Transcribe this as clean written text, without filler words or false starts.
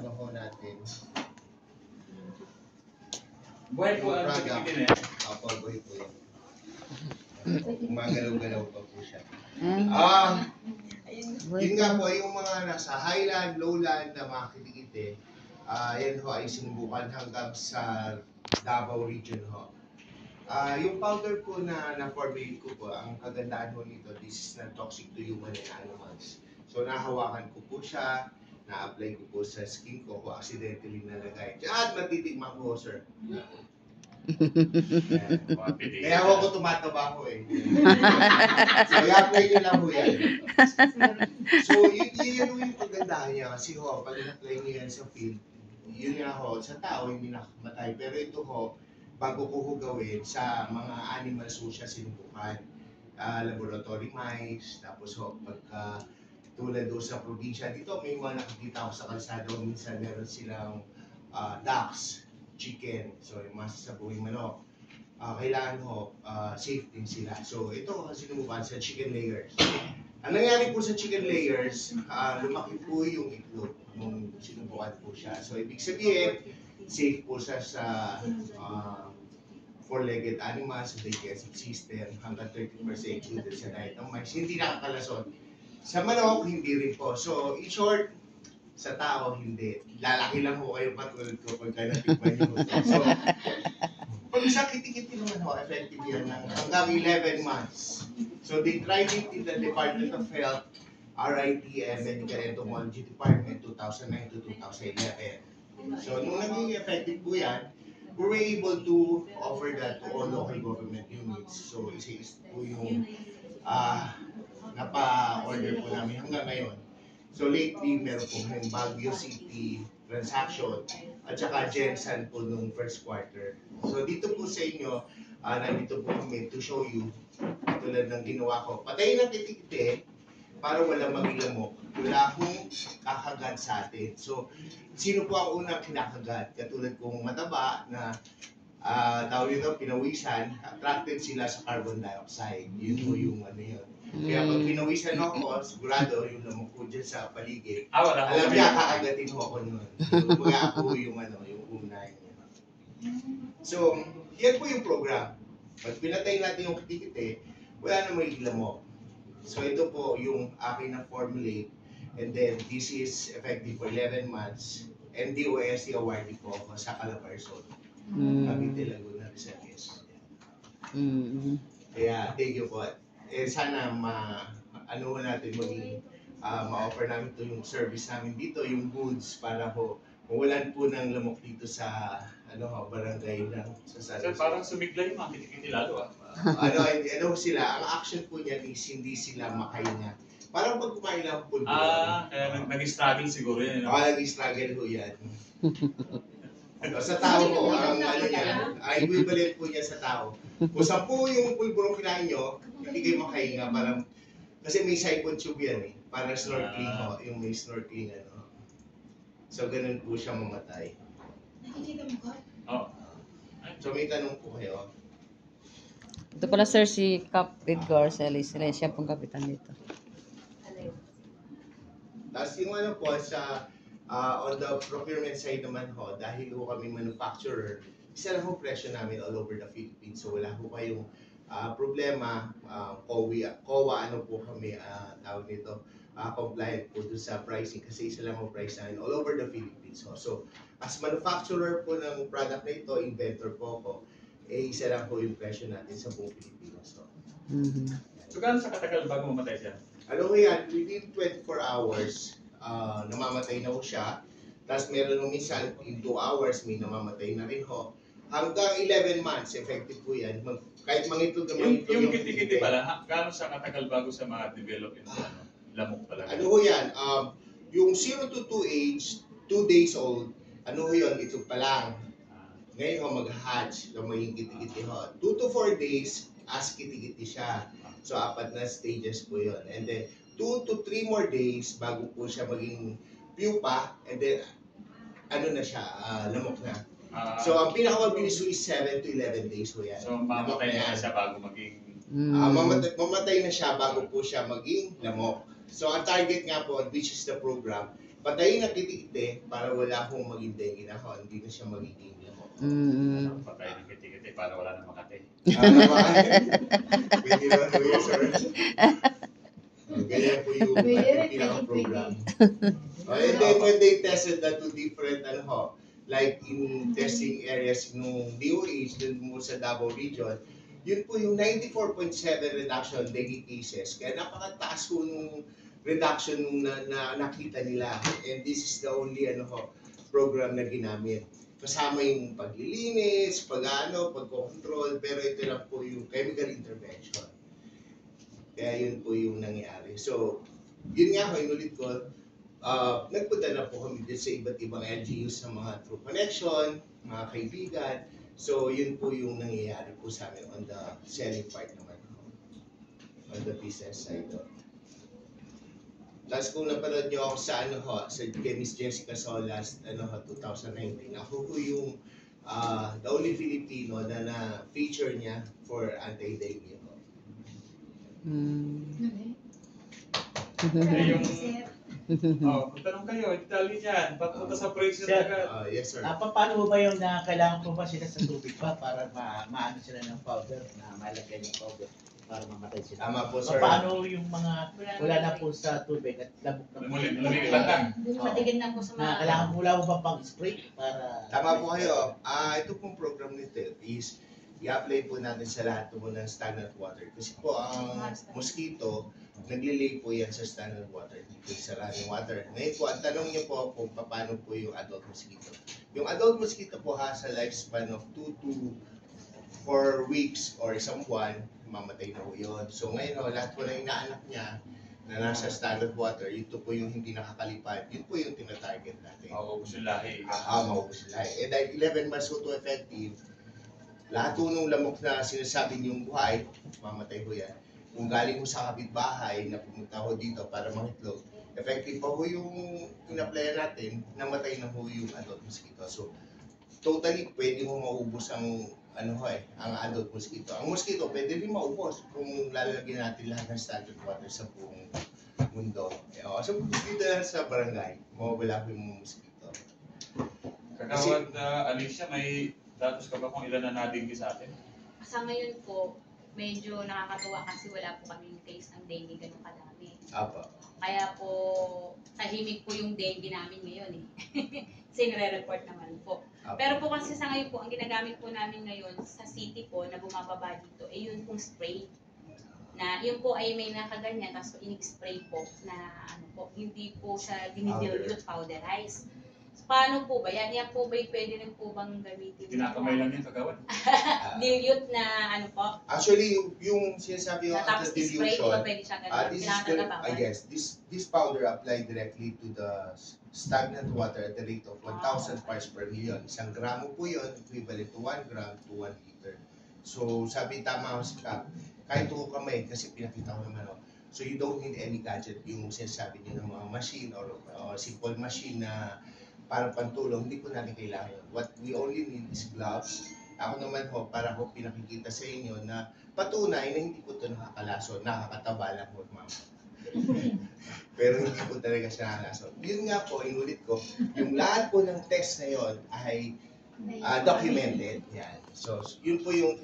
ano ho natin. Buhay po ang tikitin eh. Apo, buhay po yan. Gumagalaw-galaw pa po siya. Yun nga po, yung mga nasa highland, lowland na mga kitikite, yan ho ay sinubukan hanggang sa Davao region ho. Yung powder po na na-formulate ko po, ang kagandahan ho nito, this is not toxic to human and animals. So nahawakan ko po siya, na-apply ko po sa skin ko, kung accidentally nalagay. At matitigman ko, sir. Kaya ako tumataba ko eh. So i-apply nyo lang ho yan. So yun yung kagandahan niya, kasi ho, pag in-apply nyo yan sa field, yun nga ho, sa tao hindi nakamatay. Pero ito ho, bago ko ho gawin sa mga animals ho siya sinubukan. Laboratory mice, tapos ho, pagka tulad ho sa probinsya dito, may mga nakikita ko sa kalsada, minsan meron silang ducks, chicken, so yung mga sasabuing manok. Kailangan ho, safe din sila. So ito ho sinubukan sa chicken layers. Ang nangyari po sa chicken layers, lumaki po yung itlog nung sinubukan po siya. So ibig sabihin, safe po siya sa four-legged animals, sa digestive system, hanggang 30% included sa diet ng mice. Hindi nakakalasot. Sa manok, hindi rin po. So, in short, sa tao, hindi. Lalaki lang po kayo patulad ko pagka natikman nyo. So, pag sa kitikiti naman ho, effective yan ng hanggang 11 months. So, they tried it in the Department of Health, RITM, Medical Entomology Department, 2009 to 2011. So, nung naging effective po yan, we were able to offer that to all local government units. So, isa po yung napa-order po namin hanggang ngayon. So, lately, meron po yung Baguio City transaction at saka Jensen po nung first quarter. So, dito po sa inyo, nandito po kami to show you, tulad ng ginawa ko. Patayin ang titikite para walang magilamok. Wala akong kakagat sa atin. So, sino po ang unang kinakagat? Katulad kong mataba na tawag nito, pinawisan, attracted sila sa carbon dioxide. Yun po yung ano yun. Kaya pag pinawisan ako, sigurado yung lamok ko dyan sa paligid. Alam niya, kakagatin ko ako nun. So, mga ako yung ano, yung unay niya. So, yan po yung program. Pag pinatay natin yung kitikite, wala na may lamok. So, ito po yung akin na formulate. And then, this is effective for 11 months. And DOST awarded po ako sa Calabarzon. Cavite, Laguna, Rizales. Kaya, thank you po. Sana ano natin maging ma-offer namin ito yung service namin dito, yung goods para po mawalan po ng lamok dito sa barangay ng sa San Jose. So, parang sumigla yung mga kitikiti lalo ano sila, ang action po niya is hindi sila makahinga. Parang pag kumain lang po. Kaya nag-struggle siguro yan. Nag-struggle po yan. Sa tao po, ang ano niya, equivalent po niya sa tao. Kung 10 yung pulburong kinain nyo, hindi kayo makahinga. Parang, kasi may siphon tube yan eh. Parang snorkeling ho, yung may snorkeling ano. So, ganun po siya mamatay. Nakikita mo ka? Oo. So, may tanong po kayo. Ito pala sir si Cap Edgar Celis. Siya pong kapitan dito. Tapos yung ano po, sa on the procurement side naman ho, dahil ho kami manufacturer, isa lang ho presyo namin all over the Philippines. So wala ho kayong problema. COA ano po kami, tawag nito, compliant po dun sa pricing kasi isa lang ho price namin all over the Philippines. So as manufacturer po ng product na ito, inventor po ako, isa lang po yung presyo natin sa buong Pilipinas. So, gaano sa katagal bago mamatay siya? Ano ko yan, within 24 hours, namamatay na ho siya. Tapos meron nung minsan, in 2 hours, may namamatay na rin ho. Hanggang 11 months, effective po yan. Kahit mangitlog na mangitlog. Yung kitikiti pala, gaano sa katagal bago sa mga develop yung lamok talaga? Ano ho yan, yung 0 to 2 age, 2 days old, ano ho yun, ito pa lang. Ngayon ho, mag-hatch, maging kitikiti ho. 2 to 4 days, as kitikiti siya. So, 4 na stages po yun. And then, 2 to 3 more days bago po siya maging pupa. And then, ano na siya, lamok na. So, ang pinakamabilis po is 7 to 11 days po yan. So, mamatay na siya bago maging... mamatay na siya bago po siya maging lamok. So, ang target nga po, which is the program, patayin na kitikite para wala akong maging dengue na ako, hindi na siya magiging lamok. Mm. Patay ng kiti-kiti para wala na makate. Ano ba? Pwede naman po yun, sir. Ganyan po yung pinaka-program. And then when they tested that to different, like in testing areas nung DOH, dun mo sa Davao region, yun po yung 94.7 reduction dengue cases. Kaya napakataas po nung reduction nung na nakita nila. And this is the only program na ginamit. Kasama yung paglilinis, pagkocontrol, pero ito lang po yung chemical intervention. Kaya yun po yung nangyari. So, yun nga ho, inulit ko, nagpunta na po kami din sa iba't ibang LGUs sa mga True Connection, mga kaibigan. So, yun po yung nangyayari po sa amin on the selling part naman. On the business side. Tapos kung napanood nyo ako sa sa kay Miss Jessica Solas, 2019, ako po yung the only Filipino na feature niya for anti-dengue. Eh, yung... tanong kayo, Italian yan. Papunta sa prison Sir, agad. Yes, sir. Paano ba yung kailangan po ba sila sa tubig pa para maano sila ng powder, na malagyan ng powder para mamatay sila? Tama po, sir. Paano yung mga wala na po sa tubig at labok na po? Lumipat lang. Matigil na po sa mga... Kailangan po wala mo ba pang spray para... Tama po kayo. Ito pong program nito is i-apply po natin sa lahat po ng standard water. Kasi po ang mosquito, naglilay po yan sa standard water, dito sa running water. Ngayon po, ang tanong niyo po kung paano po yung adult mosquito. Yung adult mosquito po sa lifespan of 2 to 4 weeks or isang buwan, mamatay na po yun. So ngayon lahat po na inaanak niya na nasa standard water, ito po yung hindi nakakalipad, yun po yung tinatarget natin. Maubos yung lahi. Maubos yung lahi. Dahil 11 months po to effective, lahat po nung lamok na sinasabi niyong buhay, mamatay po yan. Kung galing mo sa kapitbahay na pumunta ho dito para mangitlog, effective pa ho yung in-applyan natin, namatay na ho yung adult mosquito. So, totally pwede mo maubos ang ang adult mosquito. Ang mosquito pwede rin maubos kung lalagyan natin lahat ng standard water sa buong mundo. So, dito lang sa barangay, mawawala po yung mosquito. Kagawad Alicia, may datos ka ba kung ilan na nadigdi sa atin? Sa ngayon po, medyo nakakatuwa kasi wala po kaming case ng dengue ganun kadami. Apa. Kaya po, tahimik po yung dengue namin ngayon eh. Kasi nire-report naman po. Apa. Pero po kasi sa ngayon po, ang ginagamit po namin ngayon sa city po na bumababa dito, eh yun pong spray. Na yun po ay may nakaganyan, tapos in-spray po na hindi po siya dinidilute, powderize. Paano po ba yan? Yan po ba pwede rin po bang gamitin? Kinakamay lang yung kagawad. Dilute na po? Actually, yung sinasabi yung Tapos spray, di ba dilution, pwede siya ganun? this is Kailangan nagabawan? yes, this powder applied directly to the stagnant water at the rate of 1,000 parts per million. Isang gramo po yun, equivalent to 1 gram to 1 liter. So, sabi tama ako si Cap, kahit tuko kamay, kasi pinakita ko naman so you don't need any gadget, yung sinasabi niyo ng mga machine or simple machine na para pantulong, hindi po natin kailangan. What we only need is gloves. Ako naman para pinakikita sa inyo na patunay na hindi po ito nakakalaso, nakakataba lang po, ma'am. Pero hindi po talaga siya nakakalaso. Yun nga po, inulit ko, yung lahat po ng test na yon ay documented. Yan. So, yun po yung